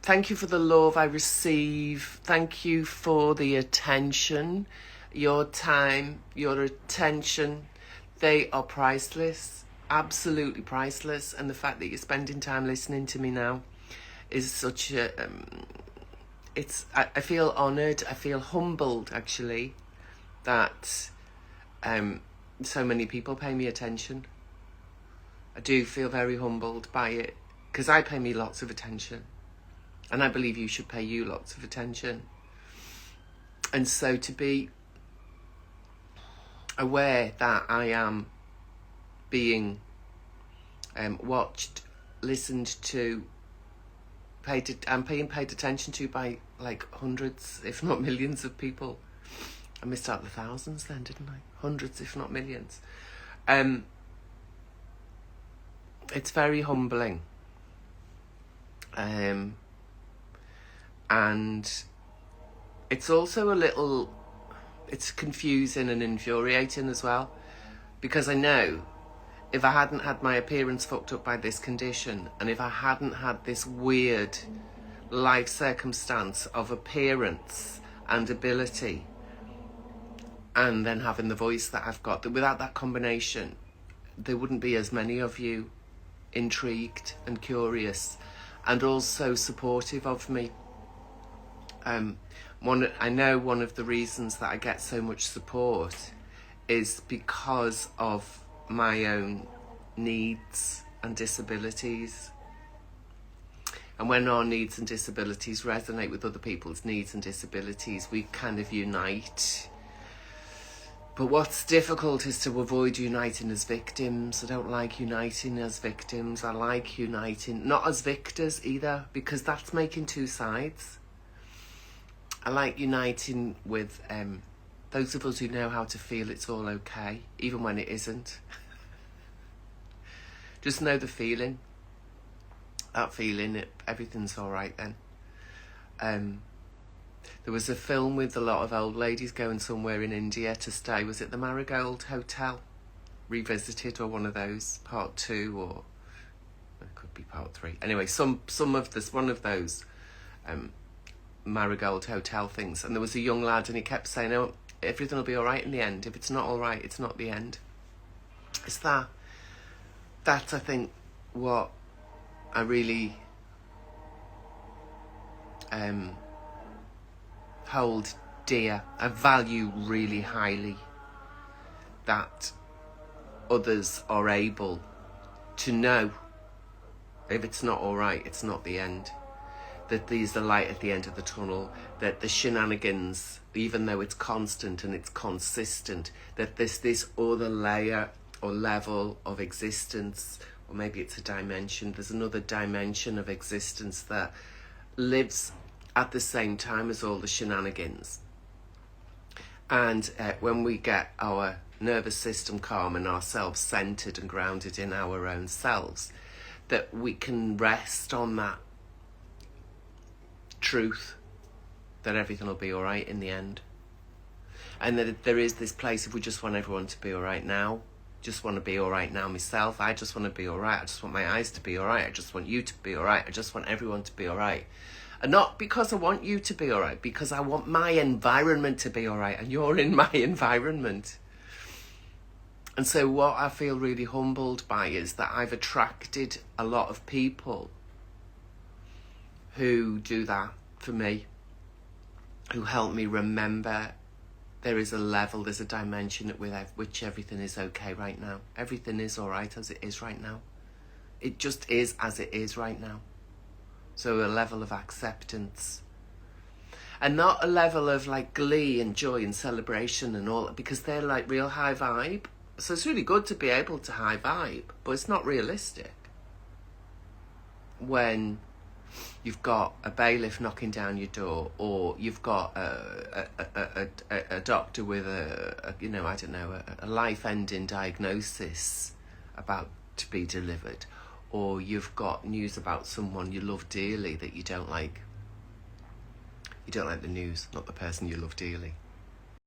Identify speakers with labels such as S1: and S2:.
S1: Thank you for the love I receive. Thank you for the attention, your time, your attention. They are priceless, absolutely priceless. And the fact that you're spending time listening to me now is such a... I feel honoured, I feel humbled, actually, that so many people pay me attention. I do feel very humbled by it, because I pay me lots of attention. And I believe you should pay you lots of attention. And so to be aware that I am being watched, listened to, I'm being paid attention to by like hundreds, if not millions of people. I missed out the thousands then, didn't I? Hundreds, if not millions. It's very humbling. And it's also it's confusing and infuriating as well, because I know if I hadn't had my appearance fucked up by this condition, and if I hadn't had this weird life circumstance of appearance and ability, and then having the voice that I've got, that without that combination, there wouldn't be as many of you intrigued and curious and also supportive of me. I know one of the reasons that I get so much support is because of my own needs and disabilities. And when our needs and disabilities resonate with other people's needs and disabilities, we kind of unite. But what's difficult is to avoid uniting as victims. I don't like uniting as victims. I like uniting, not as victors either, because that's making two sides. I like uniting with those of us who know how to feel it's all okay, even when it isn't. Just know the feeling. That feeling, everything's all right then. There was a film with a lot of old ladies going somewhere in India to stay. Was it the Marigold Hotel? Revisited, or one of those, part 2, or it could be part 3. Anyway, one of those Marigold Hotel things. And there was a young lad, and he kept saying, "Oh, everything will be all right in the end. If it's not all right, it's not the end." It's that's I think what I really hold dear. I value really highly that others are able to know if it's not all right, it's not the end. That there's the light at the end of the tunnel, that the shenanigans, even though it's constant and it's consistent, that there's this other layer or level of existence, or maybe it's a dimension, there's another dimension of existence that lives at the same time as all the shenanigans. And when we get our nervous system calm and ourselves centered and grounded in our own selves, that we can rest on that truth that everything will be all right in the end. And that there is this place, if we just want everyone to be all right now, just want to be all right now myself, I just want to be all right, I just want my eyes to be all right, I just want you to be all right, I just want everyone to be all right. And not because I want you to be all right, because I want my environment to be all right, and you're in my environment. And so what I feel really humbled by is that I've attracted a lot of people who do that for me, who help me remember there is a level, there's a dimension with which everything is okay right now. Everything is all right as it is right now. It just is as it is right now. So a level of acceptance. And not a level of like glee and joy and celebration and all, because they're like real high vibe. So it's really good to be able to high vibe, but it's not realistic when you've got a bailiff knocking down your door, or you've got a doctor with a life-ending diagnosis about to be delivered, or you've got news about someone you love dearly that you don't like. You don't like the news, not the person you love dearly.